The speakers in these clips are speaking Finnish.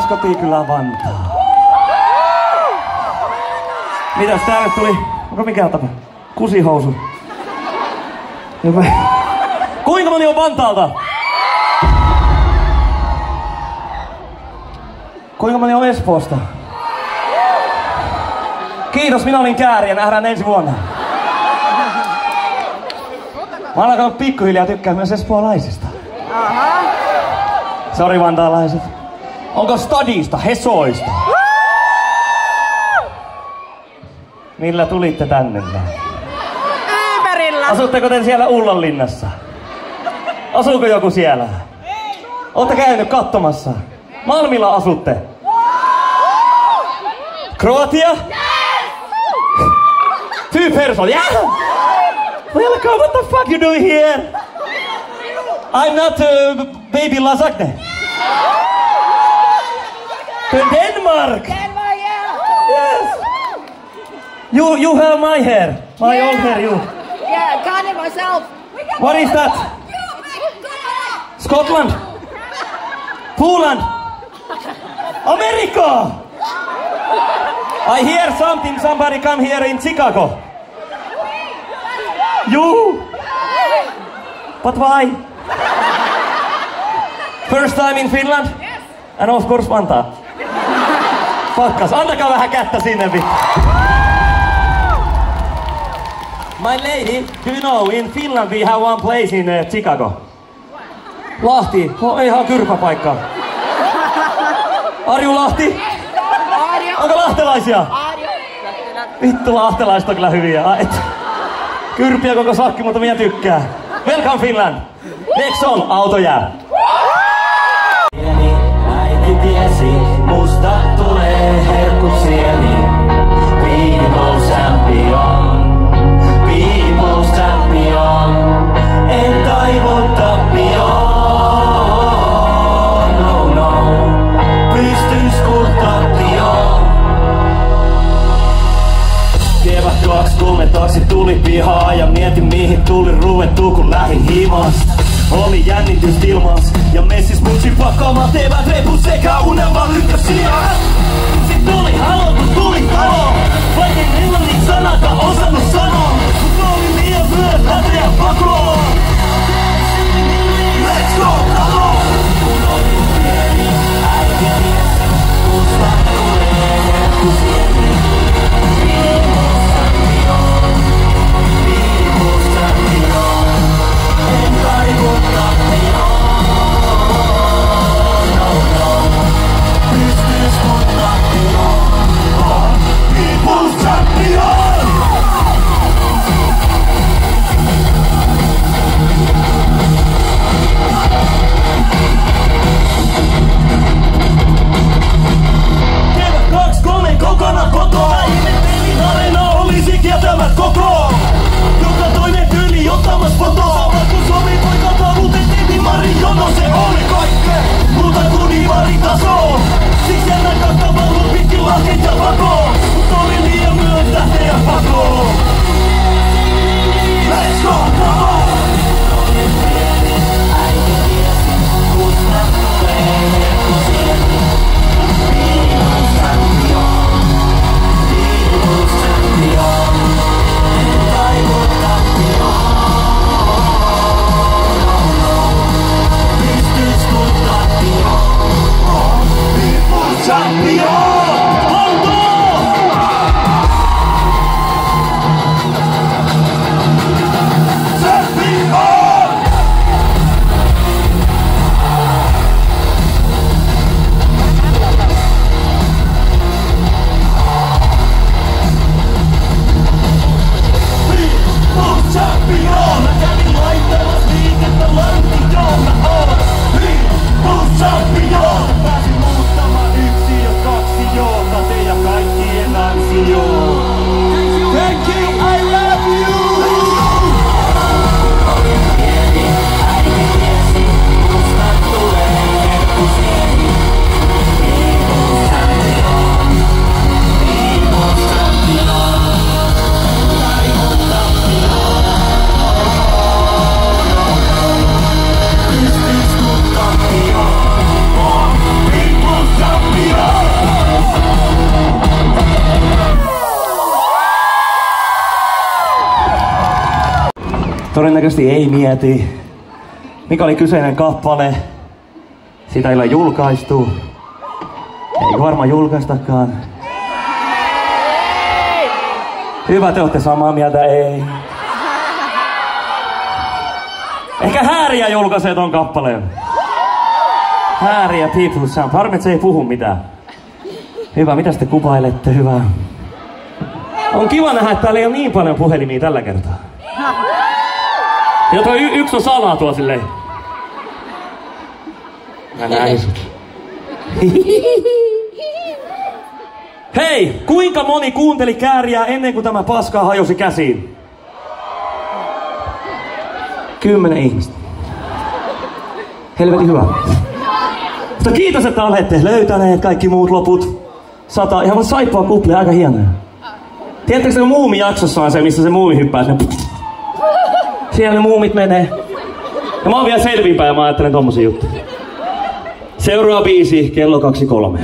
kotikylä Vantaa. Mitäs täällä tuli? Onko mikään tapa? Kusihousu. Hyvä. Kuinka moni on Vantaalta? Kuinka moni on Espoosta? Kiitos, minä olin Kääriä. Nähdään ensi vuonna. Mä oon alkanut pikkuhiljaa tykkää myös espoolaisista. Sori vantaalaiset. Onko Stadista, Hesoista? Millä tulitte tänne näin? Ymärillä. Asutteko te siellä Ullanlinnassa? Asuuko joku siellä? Ootte käynyt katsomassa? Malmilla asutte? Kroatia? Two person, yeah? Welcome, what the fuck you doing here? I'm not baby Lasagne. To Denmark! Denmark, yeah. Yes! You have my hair. My old hair, you. Yeah, got it myself. What is that? Scotland? Poland? America! I hear something, somebody come here in Chicago. You? But why? First time in Finland? Yes. And of course Vantaa. Pakkas, antakaa vähän kättä sinne vittu. My lady, do you know, in Finland we have one place in Chicago. Lahti, ihan kyrpäpaikka. Arju Lahti? Onko lahtelaisia? Vittu, lahtelaiset on kyllä hyviä. Kyrpiä koko sakki, mutta minä tykkää. Welcome Finland. Next song, auto jää. Pieni äiti tiesi, musta tulee herkut sieni. People's champion, people's champion. En taivu tappioon, no no. Pystyn tappioon. Kevät 2013 tuli pihaa ja mietin mihin tuli ruvettu kun lähin himasta. Oli jännitys ilmassa. Todennäköisesti ei mieti. Mikä oli kyseinen kappale? Sitä ei ole julkaistu. Ei varmaan julkaistakaan. Hyvä, te olette samaa mieltä, ei. Ehkä Hääriä julkaisee ton kappaleen. Hääriä People Sound. Harmi, että se ei puhu mitään. Hyvä, mitä te kuvailette? Hyvä. On kiva nähdä, että täällä ei ole niin paljon puhelimia tällä kertaa. Ja toi yksi on salaa tuo silleen. Mä näin sut. Hei, kuinka moni kuunteli Kääriää ennen kuin tämä paska hajosi käsiin? 10 ihmistä. Helvetin hyvä. Mutta kiitos, että olette löytäneet kaikki muut loput. 100, ihan saippua kuplea, aika hienoja. Tiedättekö se Muumi-jaksossa on se, missä se muumi hyppää sinne? Siellä ne muumit menee. Ja mä oon vielä selvinpäin ja mä ajattelen tommosia juttuja. Seuraava biisi, kello 23.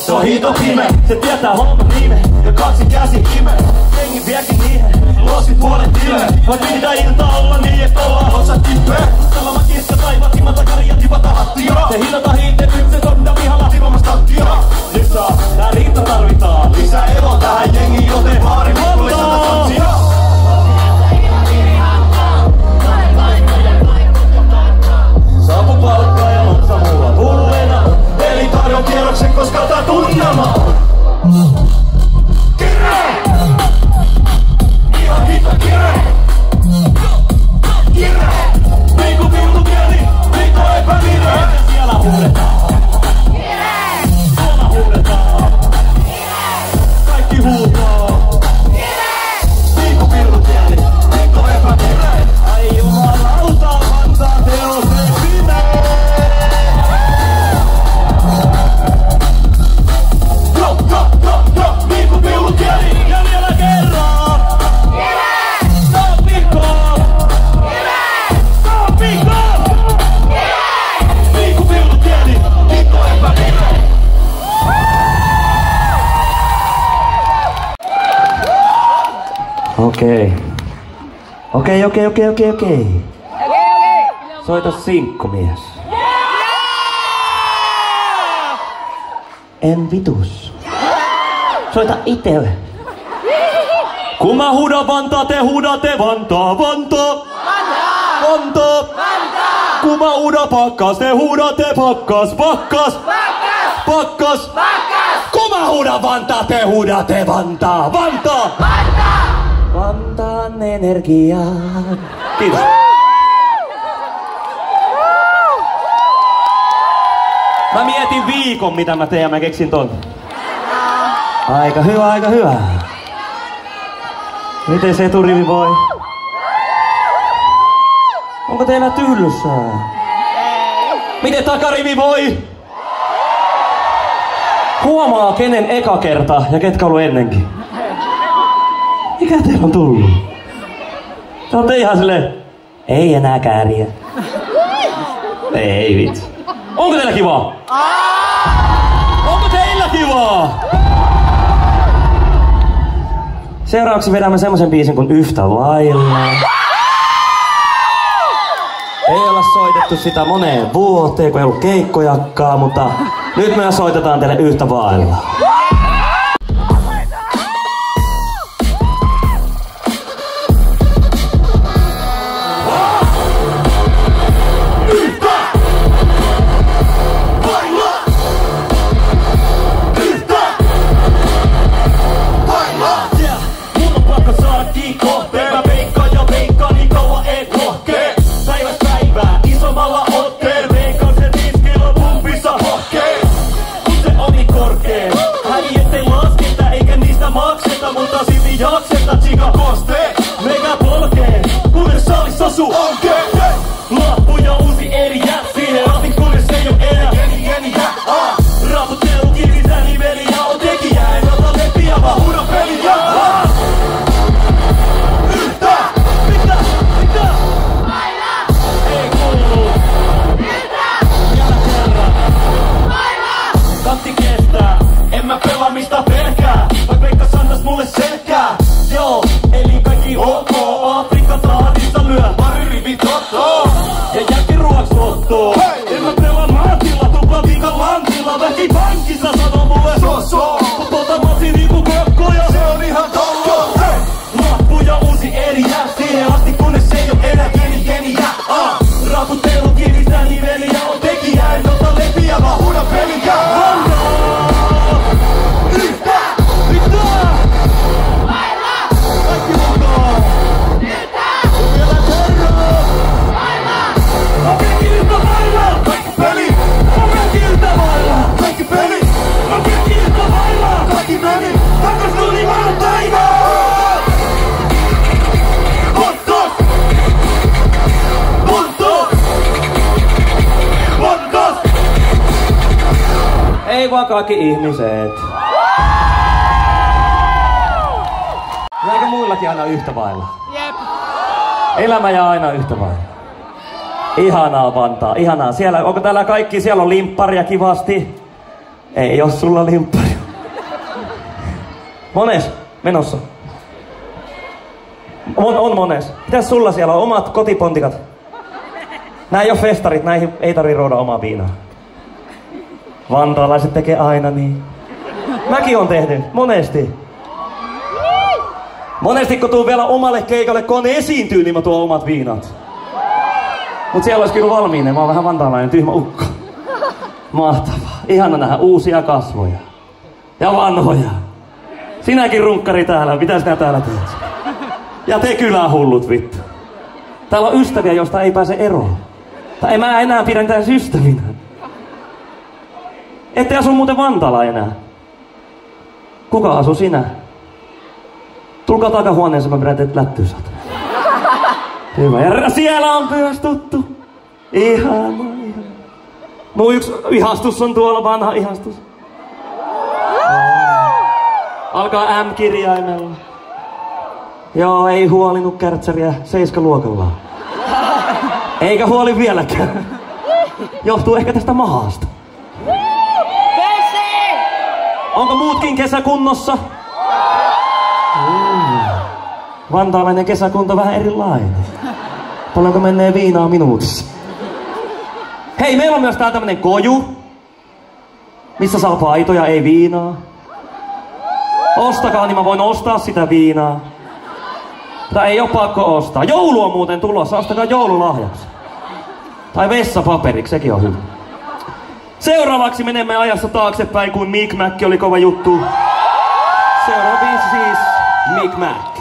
Se on hito pime, se tietää homman nime. Ja kaksi käsi kime, jengi viekin niihin. Losit puolet tile, vai mitä ilta olla niin, et ollaan osat kipeä. Salama kissa tai vatimata karja tipata hattia. Se hilata hiiteen se tonta pihalla sivomasta tattia. Nyt saa, tää riitta tarvitaan. Lisää elo tähän jengiin, joten vaari mulle sata tatsia. Saapu palkkaa ja lotsa mulla hullena. Eli tarjon kierroksen, koska tää tunnelma. Kirre! Ihan hita kirre! Kirre! Niinku piltukieli, niinku epävirre. Siellä huudetaan. Kirre! Tuolla huudetaan. Kirre! Kaikki huutoo. Kirre! Niinku Okei. Soita sinkkumies. En vitus. Soita ite. Kun mä huudan Vantaa, te huudatte Vantaa. Kun mä huudan Pakkas, te huudatte Pakkas. Kun mä huudan Vantaa, te huudatte Vantaa. Vantaan energiaan. Kiitos. Mä mietin viikon, mitä mä teen, ja mä keksin ton. Aika hyvä. Miten se eturivi voi? Onko teillä tylsää? Miten takarivi voi? Huomaa kenen eka kerta ja ketkä ollut ennenkin. Mikä teillä on tullut? Te ootte ihan silleen, ei enää kääriä. Ei vitsi. Onko teillä kivaa? Onko teillä kivaa? Seuraavaksi vedämme semmosen biisin kuin Yhtä vailla. Ei olla soitettu sitä moneen vuoteen, kun ei ollut keikkojakkaa, mutta nyt me soitetaan teille Yhtä vailla. Lappuja uusi eriä, siihen asti kunnes ei oo enää Raputtelu kivisää niveliä, on tekijä, en ota leppiä, vaan huuda peliä. Yhtä! Vailla! Ei kuulu! Yhtä! Vielä kerran! Vailla! Kantti kestää, en mä pelaa mistä pelkää, vaik Veikka antais mulle selkää. Joo, eli kaikki ok, Afrikka tahdissa lyö pari rivit ottoa ja jälkiruoks ottoa. En mä pelaa maatilla, tupla viikan lantilla, väki pankissa sano mulle kun polta masi niinku kokkoja. Se on ihan totta. Lappuja uusi eriä, siihen asti kunnes ei oo enää geniä. Raputtelu kivisää niveliä, on tekijä, en ota leppiä, vaan huuda peliä. Ei vaan kaikki ihmiset. Jääkö muillakin aina yhtä vailla? Jep. Elämä jää aina yhtä vailla. Ihanaa Vantaa, ihanaa. Siellä, onko täällä kaikki? Siellä on limpparia kivasti. Ei oo sulla limpparia. Mones menossa. On mones. Mitäs sulla siellä on? Omat kotipontikat? Nää ei oo festarit, näihin ei tarvii rooda omaa viinaa. Vantaalaiset tekee aina niin. Mäkin on tehnyt, monesti. Monesti kun tuun vielä omalle keikalle, kun on esiintyy, niin mä tuon omat viinat. Mut siellä olisi kyllä valmiina, mä oon vähän vantaalainen tyhmä ukko. Mahtavaa, ihana nähdä uusia kasvoja. Ja vanhoja. Sinäkin runkkari täällä, mitä sinä täällä teet? Ja te kylän hullut vittu. Täällä on ystäviä, joista ei pääse eroon. Tai mä enää pidän tätä ystävinä. Ette asu muuten Vantaalla enää. Kuka asu sinä? Tulkaa takahuoneeseen, mä pidän teet lättyä saatana. Hyvä. Ja siellä on myös tuttu. Ihana. Mun yksi ihastus on tuolla, vanha ihastus. Alkaa M-kirjaimella. Joo, ei huolinut kärtsäriä 7-luokalla. Eikä huoli vieläkään. Johtuu ehkä tästä mahasta. Onko muutkin kesäkunnossa? Vantaalainen kesäkunta vähän erilainen. Paljonko menee viinaa minuutissa? Hei, meillä on myös tää tämmönen koju, missä saa paitoja, ei viinaa. Ostakaa, niin mä voin ostaa sitä viinaa. Tai ei oo pakko ostaa. Joulu on muuten tulossa, ostakaa joululahjaksi. Tai vessapaperiksi, sekin on hyvä. Seuraavaksi menemme ajassa taaksepäin, kun Mick Mac oli kova juttu. Seuraava biisi siis Mick Mac.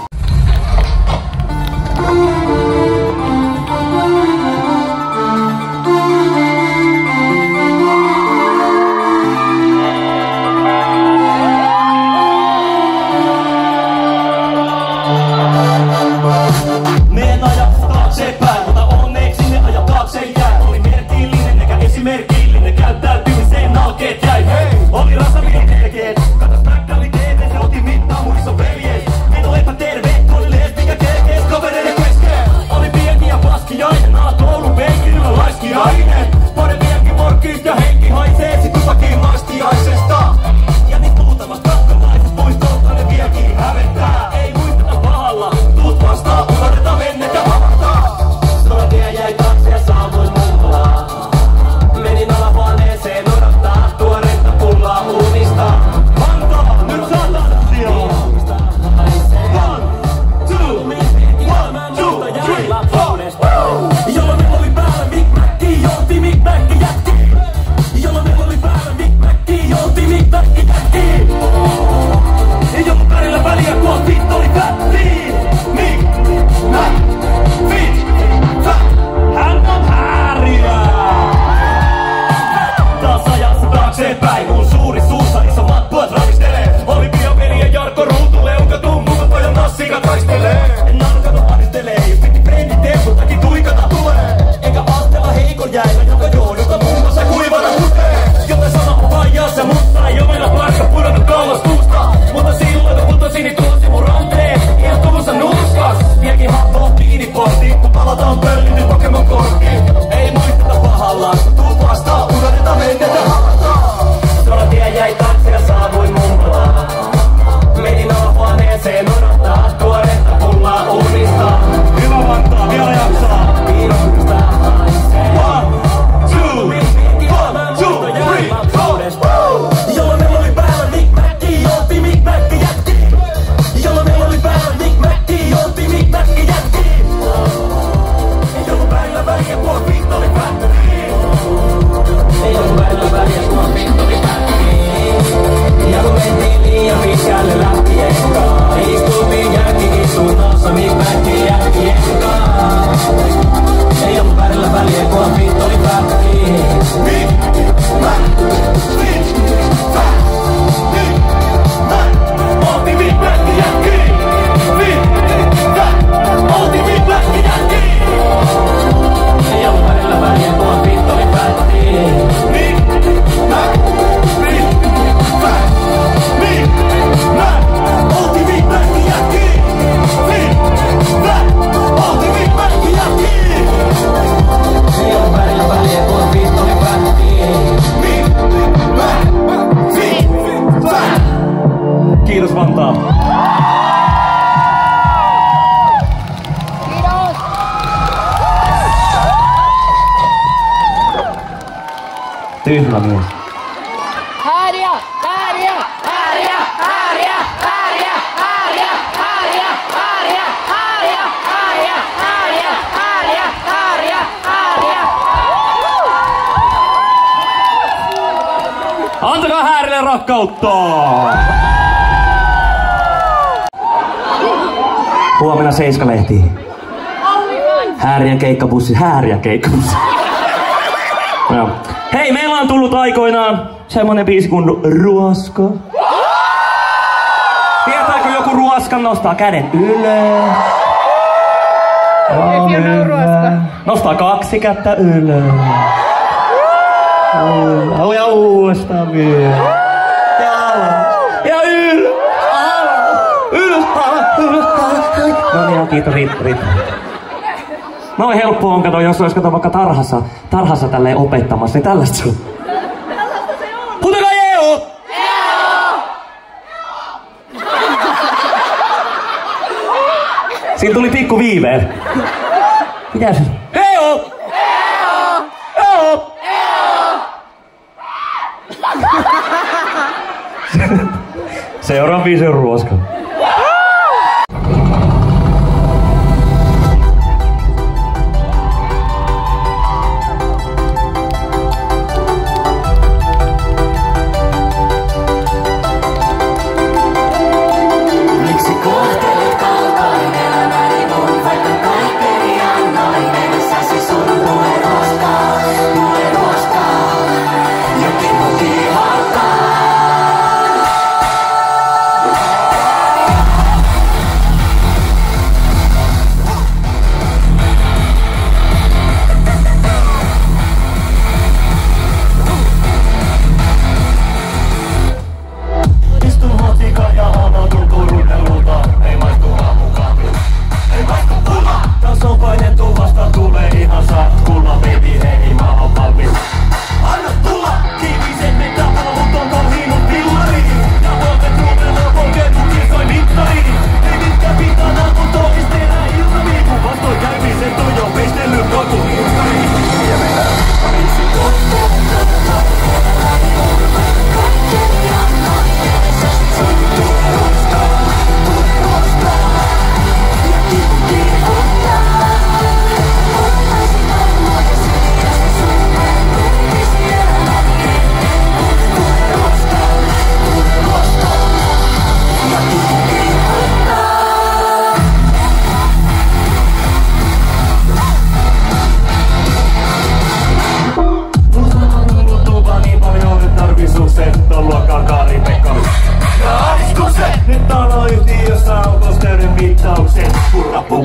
Meen ajassa taaksepäin, mutta onneksi ne ajat taakse jää. Oli merkillinen eikä esimerkillinen, käyttäytymiseen nalkeet jäi. Oli rasavirkeet, katos mäkkaliteet, se otti mittaa muissa veljeet. En ole epäterve, oli lesbi ja kerkees kavereiden kesken. Oli pieni ja paskiainen, alakoulun penkillä laiskiainen. Parempiakin morkkiit ja henki haisee sit tupakin lastiaisesta. Ja niin muutamat kakkalaiset muistolta ne vieläkin hävettää. Ei muisteta pahalla, tuut vastaan, unohdetaan menneet ja havataan. Tuolla tie jäi taakse ja saavuin mullaa. Menin alahuoneeseen odottaa tuoretta pullaa uunista. Vantaa, nyt saatan sijaa. 1, 2, 1, 2, 3, 4. Jolloin meillä oli päällä Mick Macki, jouti Mick Macki jätki. Jolloin meillä oli päällä Mick Macki, jouti Mick Macki jätki. Ei ollut pärillä väliä, kun fit oli fätti. Mick Mac, fit, fat. Hän on häiriö. Taas ajassa taaksepäin, mun suuri suussa isommat puot ravistelee. Oli biopeli ja Jarkko Ruutuleuka, tummuka pojan nassika taistelee. En nalkata ahdistelee, jos piti frendit tempultakin tuikata tulee. Eikä astella heikon jäillä, joka johduta muun muassa kuivana hutee. Joten sana on vaijassa, mutta ei oo meillä parka pudonnut kauas suusta. Mutta silloin kun putosin, niin tuosi mun ranteen. Iästumussa nuuskas, viekin happoon piiniportiin. Kun palataan pöllin, nyt Pokemon korkkiin. Ei muisteta pahalla, tuut vastaan, unohdetaan menneet ja havataan. Tuolla tie jäi taakse ja saavuin mummolaan. Menin alahuoneeseen odottaa tuoretta pullaa uunista. Hyvä Vantaa, vielä jaksaa. Piirosta haisee. 1, 2, 1, 2, 3. Jolloin meillä oli päällä Mick Macki, jouti Mick Macki jätki. Jolloin meillä oli päällä Mick Macki, jouti Mick Macki jätki. Ei ollut välillä väliä, kun fit oli fätti. Ei ollut välillä väliä, kun fit oli fätti. Ja kun mentiin liian pitkälle lähti ekkaan. Istuttiin jälkikin suunnassa Mick Macki jätki ekkaan. Ei ollut välillä väliä, kun fit oli fätti. Mick Mac, fit, fat. Mick Mac, olti Mick Macki jätki. Fit, fat, olti Mick Macki jätki. Ei ollut välillä väliä, kun fit oli fätti. Mick Mac, fit, fat. Mick Mac, olti Mick Macki jätki. Fit, fat, olti Mick Macki jätki. Ei ollut välillä väliä, kun fit oli fätti. Mick Mac, fit, fat. Kiitos Vantaa. Kiitos. Tyhmä mies. Häiriö, häiriö, häiriö, häiriö, häiriö, häiriö, häiriö, häiriö, häiriö, häiriö, häiriö, häiriö, häiriö, häiriö. Antakaa Häärille rakkautta! Huomenna Seiska-lehti. Häärien keikkabussi, Häärien keikkabussi. No. Hei, meillä on tullut aikoinaan semmonen biisi kuin Ruosko. Tietääkö joku ruoskan? Nostaa kädet ylös. If you know ruoska. Nostaa 2 kättä ylös. Ja uudestaan vielä. Ja alas. Ja ylös. Alas. Ylös. Alas. Ylös. Alas. No niin, kiitos. Riittää. Noin helppo on, kato, jos olisi kato vaikka tarhassa tälleen opettamassa, niin tällaista se on. Huutakaa Jeo! Siinä tuli pikku viiveen. Mitä se? Heo! Heo! Heo! Seuraan biisi on ruoska.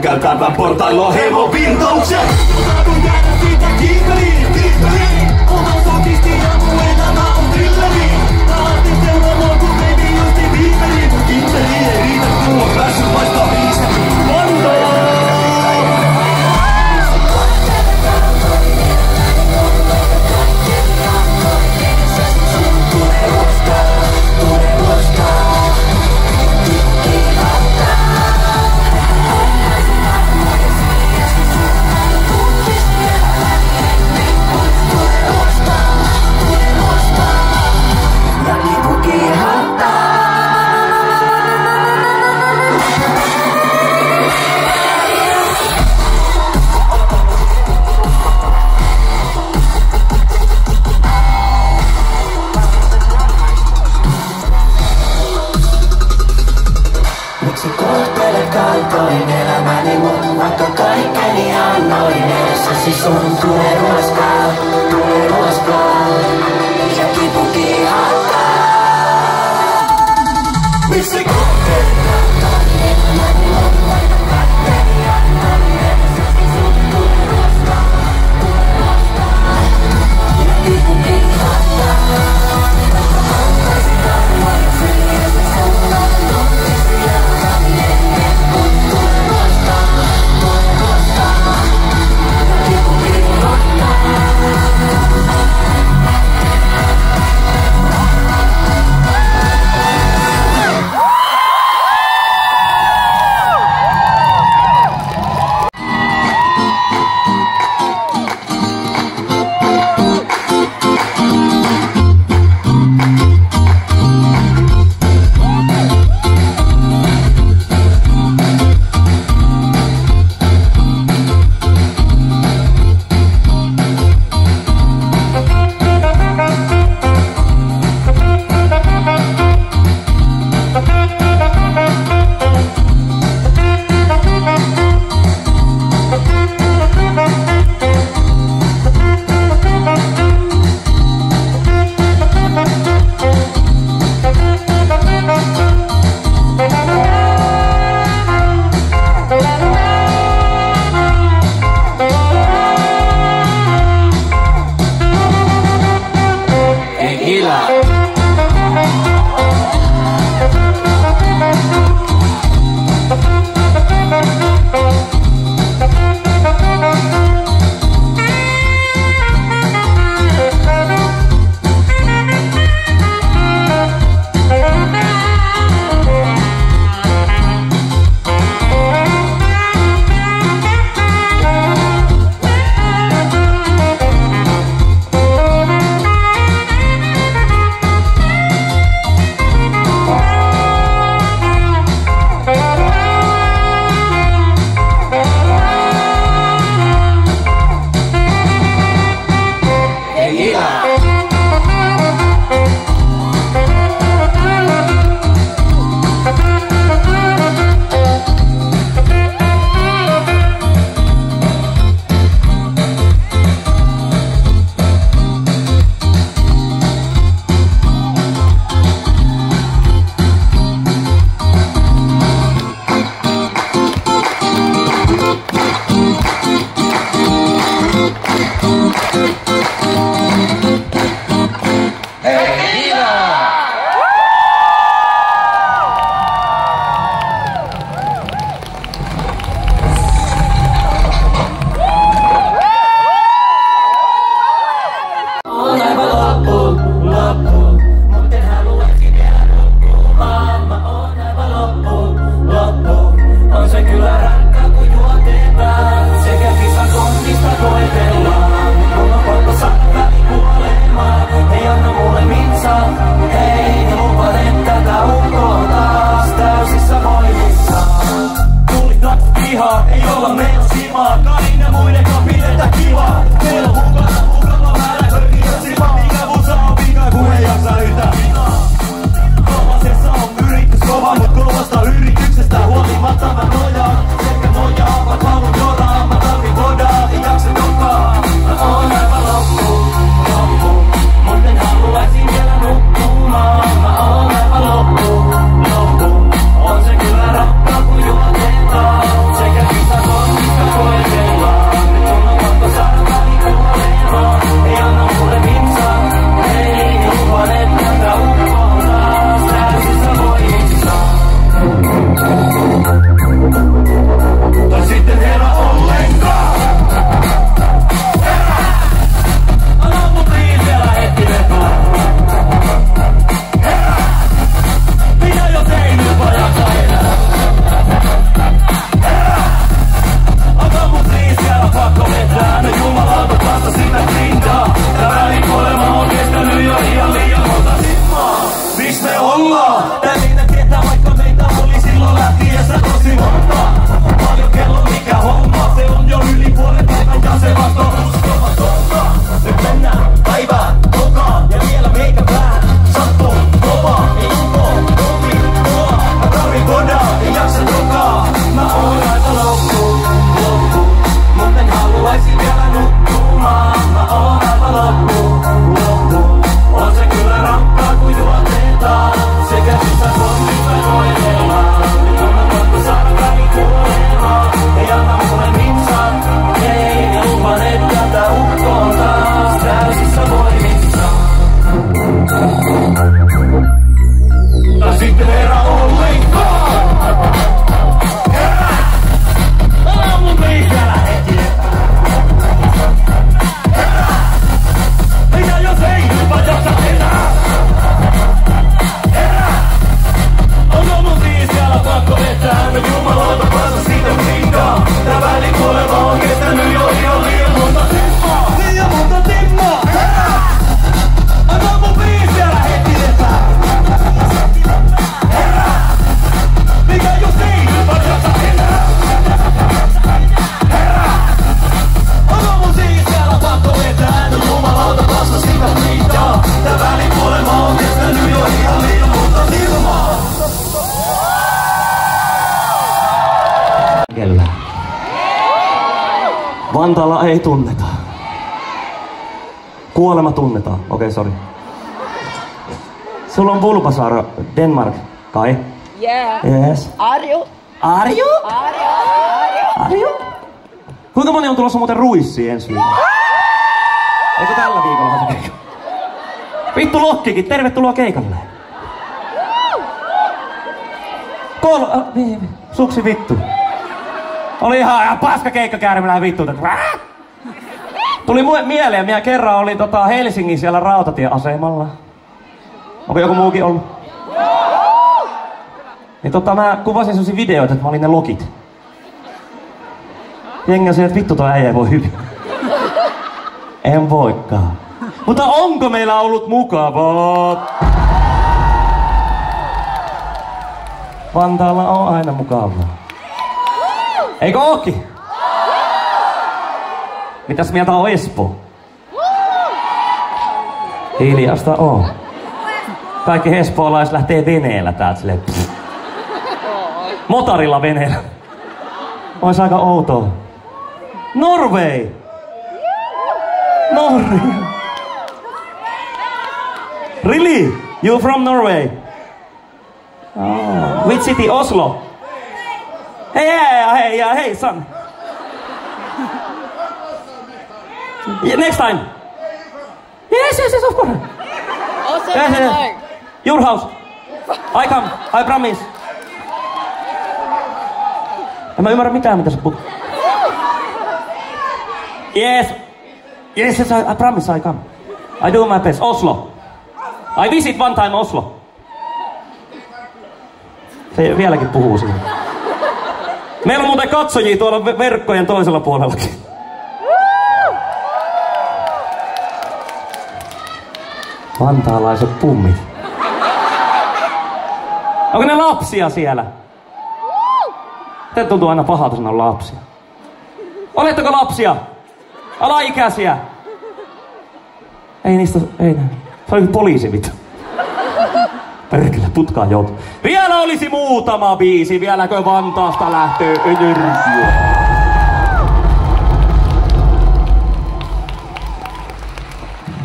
Käytävän portailla hemo virtauksen. Saadun jäädä siitä kiippeliin, kiippeliin. Oman sokisti ja mun elämä on thrilleri. Rahatin seuraamaan kun baby justi viipeliin. Mut kiippeliin ei riitä kun on päässyt vaistaa viiseliin. Vantaa! Miksi kohtelet kaltoin elämäni mun, vaikka kaikkeni annoin edessäsi sun? Tule ruoskaa, ja kipu kiihottaa. Miksi kohtelet kaltoin elämäni mun, vaikka kaikkeni annoin edessäsi sun? Tule ruoskaa, ja kipu kiihottaa. vihaa, ei olla meillä simaa. Karin ja muidenkaan pidetä kivaa. Meillä on mukava määrä höykiä simaa. Mikä musa on vika, kun ei jaksa yhtään vinaa. Kovasessa on yritys kova, mut kovasta yrityksestä huolimatta mä nojaan. Sekä nojaa, mä haluun joraa. Mä tarvin vodaa, ei jaksa dokaa. Mä oon aivan loppu. Mut en haluaisin vielä nukkumaan. Mä oon aivan loppu. On se kyllä rakkaa kun juotetaan. Sekä kisat on mikä koetellaan. Nyt on pakko saada välikuolemaan. Ei anna mulle mitsaa. Ei luvan et tätä ukkoontaa. Täysissä voimissaan. Tai sitten herra ollenkaan. Herra! Anna mun pliin vielä hetki lepoa. Herra! Minä jo tein nyt vaan jaksa enää. Herra! Anna mun pliin siellä pakko vetää. No jumalauta vasta sitä grindaa. Tää välikuolema on kestänyt jo ihan liian monta simmaa. Miks me ollaan? Tää niitä tietää vaikka meitä oli silloin lähtiessä tosi monta. Paljon kello mikä homma. Se on jo yli puolen päivän ja se vasta on uskomatonta. Nyt mennään päivään mukaan ja vielä meikä vähän. Sattuu kovaa, ei uko, tovi, tuo. Mä tarvin vodaa, ei jaksa dokaa. Mä oon aika loppu. Mut en haluaisi vielä nukkumaan. Mä oon aivan loppu. On se kyllä rankkaa kun juotetaan. Sekä sitä on hyvä koetellaan. Nyt on pakko saada välikuolemaan. Ei anna mulle mitsaa. Ei luvan et tätä ukkoon taas. Täysissä voimissaan. Tai sitten herra ollenkaan. Herra! Anna mun pliin vielä hetki. Herra! Minä jos ei hyvä jaksa enää. Herra! Anna mun pliin siellä pakko vetää. No jumalauta vasta siitä grindaa. Tää välikuolema on kestänyt jo ihan liian monta timmaa. Liian monta timmaa. Herra! Anna mun pliin siellä hetki vetää. Herra! Mikä jos ei hyvä jaksa enää. Herra! Anna mun siellä pakko vetää. No jumalauta vasta siitä grindaa. Tää välikuolema on kestänyt jo ihan liian monta timmaa. Kellään. Vantaalla ei tunneta. Kuolema tunnetaan. Okei, sori. Sulla on Bulbasaur, Denmark, kai? Yeah. Yes. Arju. Arju? Arju. Arju? Kuinka moni on tulossa muuten ruissiin ensi viikolla? Eikö tällä viikolla se keikka? Vittu Lokkikin, tervetuloa keikalle. Suksi vittu. Oli ihan paska keikka käärmelään vittu. Tuli mieleen, minä kerran oli Helsingin siellä rautatieasemalla. Onko joku muukin ollut? Niin mä kuvasin sellaisia videoita, että mä olin ne lokit. Jengi on että vittu toi äijä ei voi hyvin. En voikaan. Mutta onko meillä ollut mukavaa? Vantaalla on aina mukavaa. Eikö ooki? Mitäs mieltä on Espoo? Hiljasta on. Kaikki espoolaiset lähtee veneellä täältä silleen. Motorilla veneellä. Ois aika outoa. Norway! Norway! Really? You from Norway? Oh. Which city? Oslo? Hey, son. Next time. Yes, of course. Yes. Your house. I come. I promise. En mä ymmärrä mitään, mitä sä puhut. Yes, I promise I come. I do my best. Oslo. I visit one time Oslo. Se vieläkin puhuu siinä. Meillä on muuten katsojia tuolla verkkojen toisella puolellakin. Vantaalaiset pummit. Onko ne lapsia siellä? Te tuntuu aina pahalta sanoa lapsia. Oletteko lapsia? Alaikäisiä? Ei niistä, ei näin. Se oli poliisi vittu. Perkele, putkaan joutuu. Vielä olisi muutama biisi, vieläkö Vantaasta lähtee energia.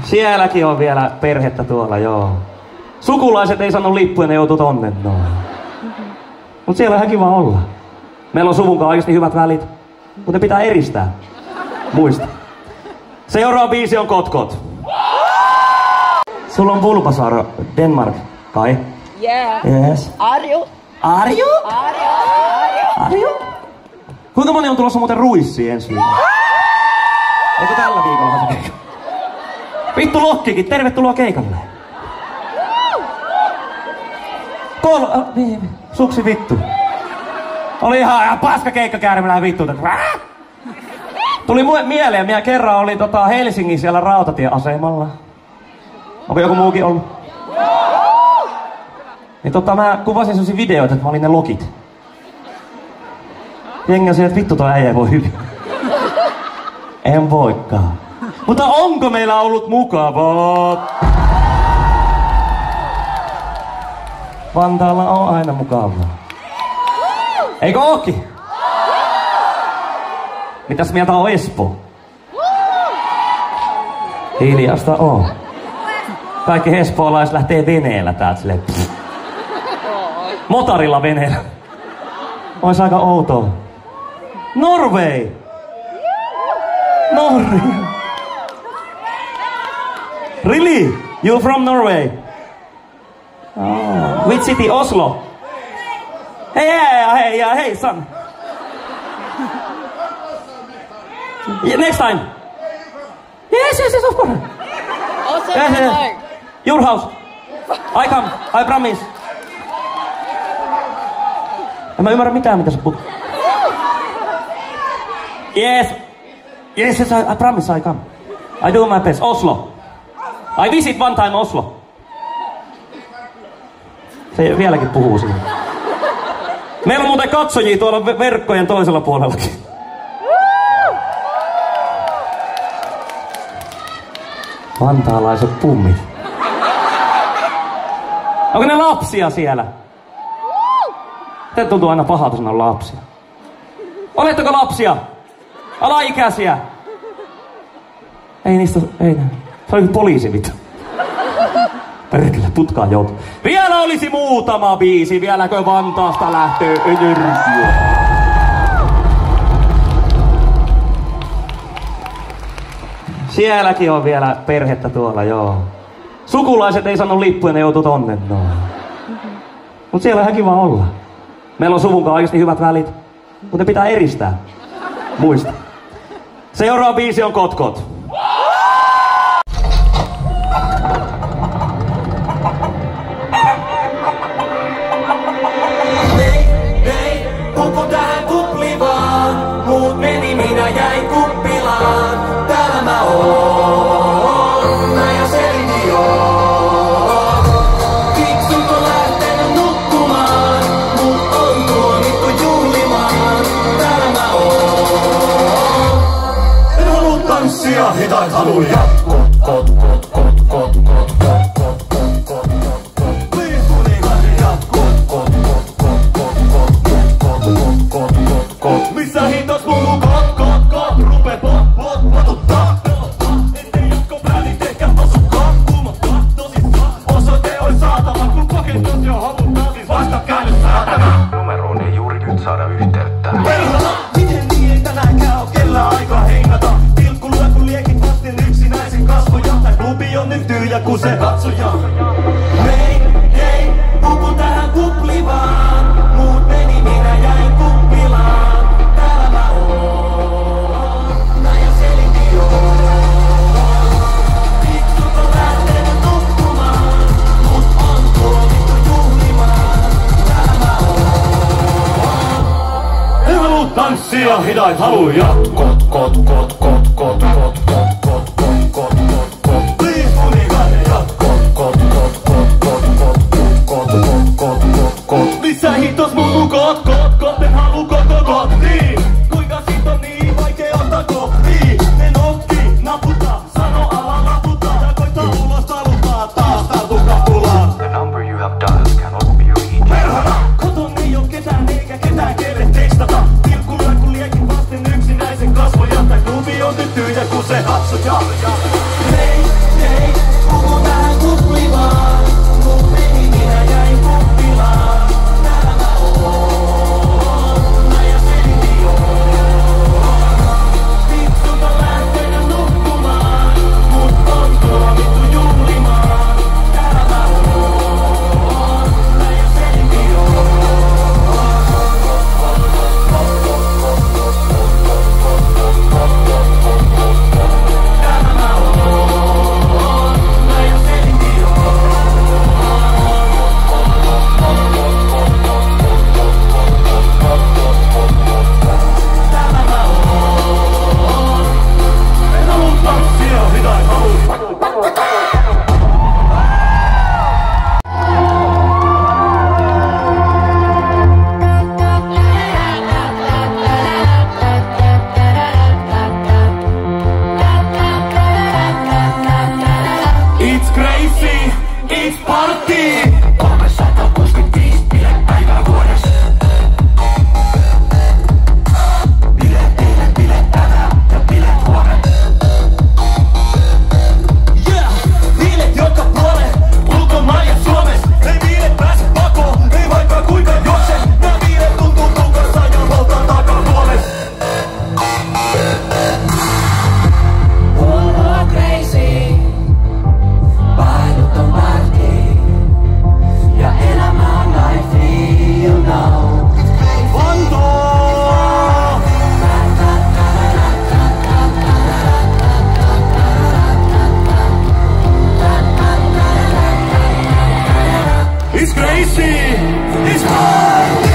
Sielläkin on vielä perhettä tuolla, joo. Sukulaiset ei sano lippuja, ne joutuu tonne noin. Mut siellä on ihan kiva olla. Meillä on suvun kanssa oikeasti hyvät välit, mutta pitää eristää. Muista. Seuraava biisi on Kotkot. Sulla on Bulbasaur, Denmark, kai? Yeah. Yes. Arju. Arju? Arju? Kuinka moni on tulossa muuten Ruissiin ensi viikolla? Eikö tällä viikolla se keikka? Vittu Lokkikin, tervetuloa keikalle. Suksi vittu. Oli ihan paska keikka Käärimälään vittu. Tuli mieleen, minä kerran oli Helsingin siellä rautatieasemalla. Onko joku muukin ollut? Niin mä kuvasin sellaisia videoita, että mä olin ne lokit. Jengi on siinä, että vittu toi äijä ei voi hyvin. En voikaan. Mutta onko meillä ollut mukavaa? Vantaalla on aina mukavaa. Eikö ookin? Mitäs mieltä on Espoo? Hiljasta on. Kaikki espoolaiset lähtee veneellä täältä silleen. Motorilla veneellä. Ois aika outoa. Norway! Norway! Really? You from Norway? Oh. Which city? Oslo? Hey, son. Yeah, next time. Yes, of course. Also, Yeah. Your house. I come. I promise. En mä ymmärrä mitään, mitä sä puhut. Yes, I promise I come. I do my best. Oslo. I visit one time Oslo. Se vieläkin puhuu siinä. Meillä on muuten katsojia tuolla verkkojen toisella puolellakin. Vantaalaiset pummit. Onko ne lapsia siellä? Te tuntuu aina pahalta sanoa lapsia. Oletteko lapsia? Alaikäisiä? Ei niistä, ei näin. Se oli poliisi vittu. Perkele, putkaan joutuu. Vielä olisi muutama biisi, vieläkö Vantaasta lähtee energia. Sielläkin on vielä perhettä tuolla, joo. Sukulaiset ei sano lippuja, ne joutuu tonne noin. Mut siellä on ihan kiva olla. Meillä on suvun kanssa oikeasti hyvät välit, mutta pitää eristää. Muista. Seuraava biisi on Kotkot. Uppo tähän kuplivaan, muut meni, minä jäin kuppilaan. Täällä mä oon, mä ja selitin joo. Fiksut on lähtenyt nukkumaan, mut on tuomittu juhlimaan. Täällä mä oon. En halua tanssia, hitait haluu jatkot. Missä hitos kuuluu kot, rupee potuttaa. Ettei jatko välit ehkä osukaan, kuumottaa tosissaan. Osoite oli saatava, kun paketot jo havuttaa, siis vastakkäin saatana. Numeroon ei juuri nyt saada yhteyttä. Perhana, miten niin ei tänäänkään oo kellään aikaa hengata. Pilkku lyö kun liekin vastin yksinäisen kasvoja. Tää klubi on nyt tyhjä kun se katsoja. Hei, upun tähän kuplivaan. Muut meni, minä jäin kuppilaan. Täällä mä oon, mä ja selitin joo. Fiksut on lähtenyt nukkumaan, mut on tuomittu juhlimaan. Täällä mä oon. En haluu tanssia, hidait haluu jatkot. Please huligaane jatkot. Missä hitos muu kot, en haluu koko. se katsoja. Hei, hei, puhutaan kuplivaa. Mun meni minä jäin kuppilaan. Täällä mä oon, mä ja selitin oon. Vitsulta lähtenyt nukkumaan, mut on tuomittu juhlimaan. Täällä mä oon, mä ja selitin oon. It's crazy, it's party! 365 bilepäivää vuodessa. Bileet eilen, bileet tänään ja bileet huomenna. Yeah! Bilet joka puoleen, ulkomaan ja Suomessa. Ei bilet pääse pakoon, ei vaikka kuinka juokse. Nää bilet tuntuu tukassa ja poltaa takahuoles. Puolue crazy, painuton party, ja elämä on life, you know. Vantoo! It's crazy, it's party!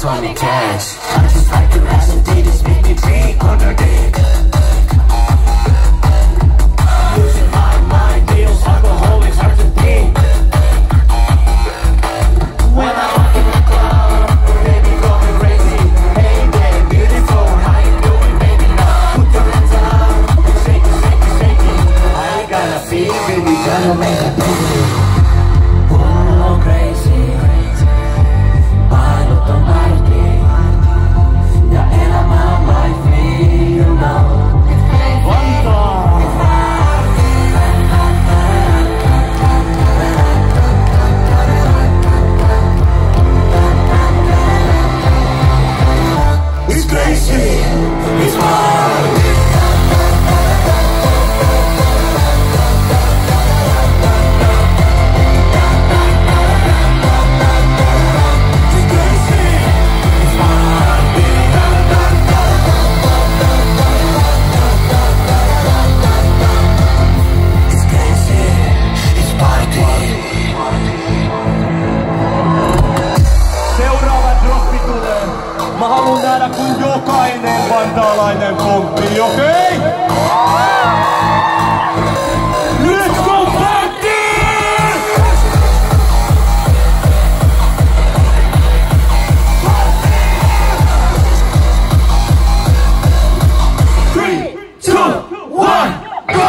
Money cash. I just like the recipe, just make me drink on the dick. Losing my mind, deals, alcoholics, hard to think. When I walk in the club, they be going crazy. Hey there, beautiful, how you doing, baby? Now put your hands up, shake it, shake it, shake it. I ain't gonna feel, baby, gonna make a baby. Pull crazy. Painuton party, ja elämä on life, you know. It's crazy, it's party! Mä haluun nähdä kun jokainen vantaalainen pomppii, okei? Let's go party! Three, two, one, go!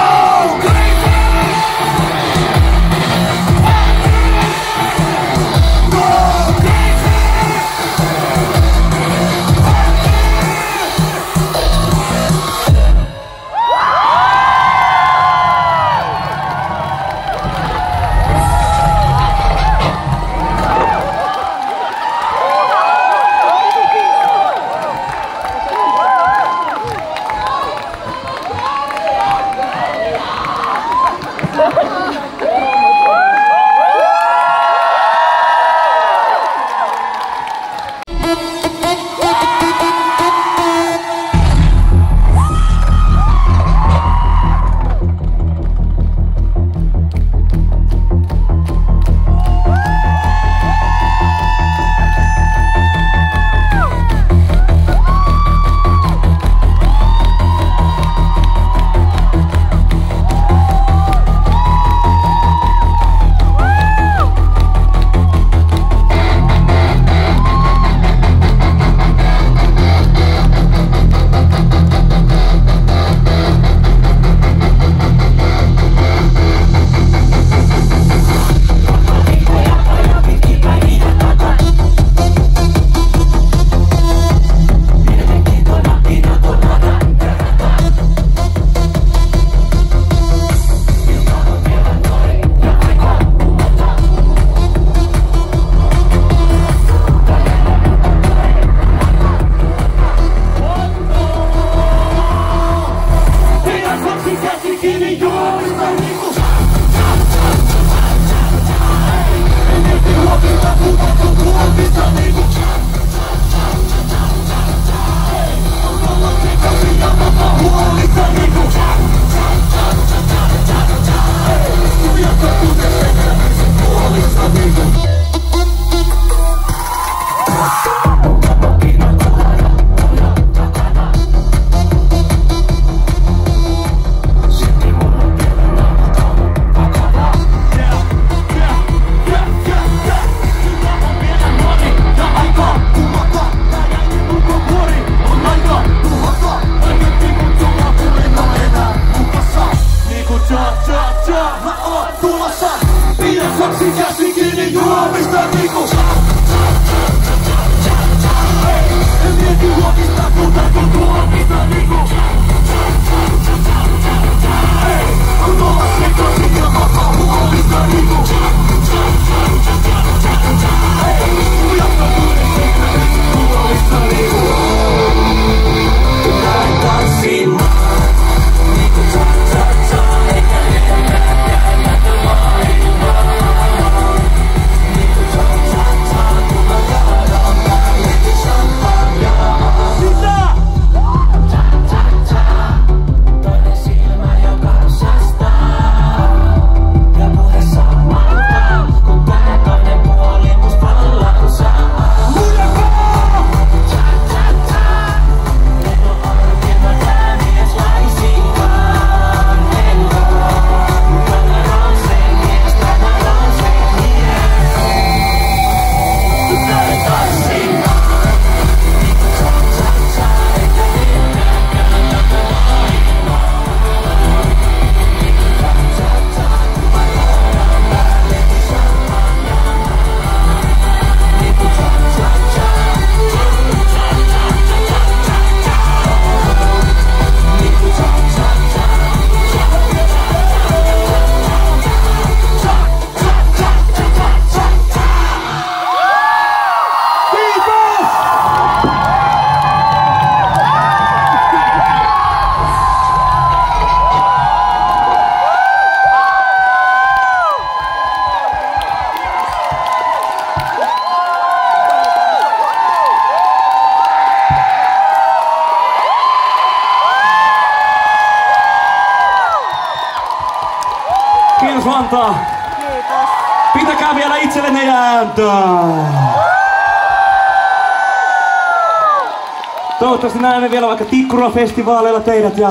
Kuulen niinku en mieti huomista, muuta kun tuomista niinku kun olla sekaisin ja vapaa huomista niinku kun jaksa muiden sekaisin huomista niinku näin tanssimaan niinku cha-cha-cha eikä jätä maailmaa niinku cha-cha-cha kun mä kaadaan päällekin champagnea cha-cha-cha toinen silmä jo kansastaa ja puhe samalta kun tää toinen puoli must vallan saa cha-cha-cha en oo oikein mä tää mies laisinkaan en oo tänään on se mies tänään on se mies näin tanssimaan niinku cha-cha-cha eikä mennäkään tätä maailmaa niinku cha-cha-cha kun mä kaadaan päällekin champagnea niinku cha-cha-cha niinku cha-cha-cha Kiitos Vantaa. Kiitos. Pitäkää vielä itsellenne ääntä. Toivottavasti näemme vielä vaikka Tikkura-festivaaleilla teidät ja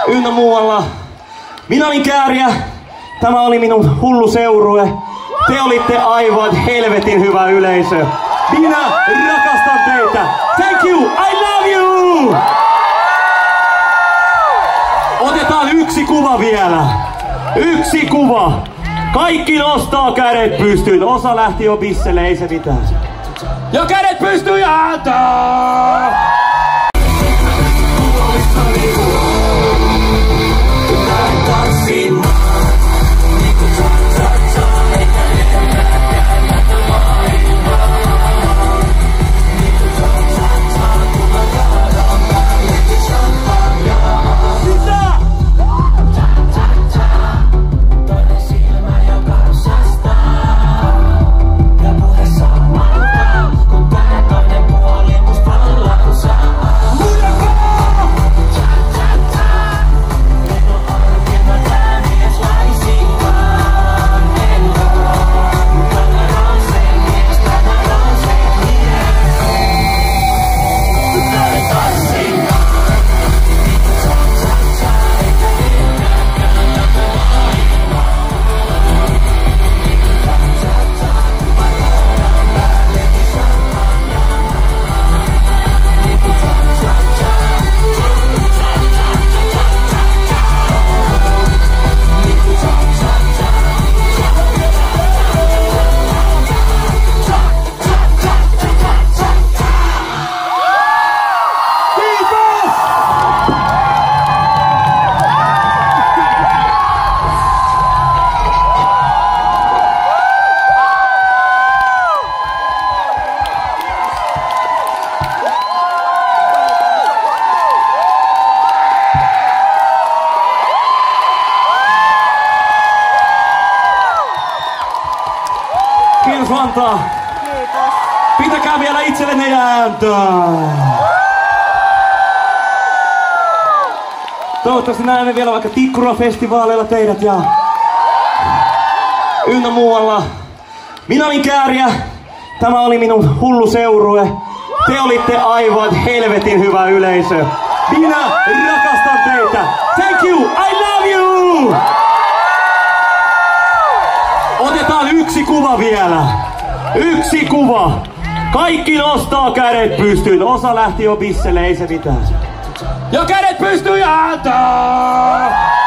ynnä muualla. Minä olin Kääriä. Tämä oli minun hullu seurue. Te olitte aivan helvetin hyvä yleisö. Minä rakastan teitä. Thank you. I love you. Otetaan yksi kuva vielä. Yksi kuva. Kaikki nostaa kädet pystyyn. Osa lähti jo bisselle, ei se mitään. Ja kädet pystyyn ja ääntä! Kiitos Vantaa. Kiitos. Pitäkää vielä itsellenne ääntä. Toivottavasti näemme vielä vaikka Tikkura-festivaaleilla teidät ja ynnä muualla. Minä olin Kääriä. Tämä oli minun hullu seurue. Te olitte aivan helvetin hyvä yleisö. Minä rakastan teitä. Thank you. I love you. Otetaan yksi kuva vielä. Yksi kuva. Kaikki nostaa kädet pystyyn. Osa lähti jo bisselle, ei se mitään. Ja kädet pystyyn ja ääntä!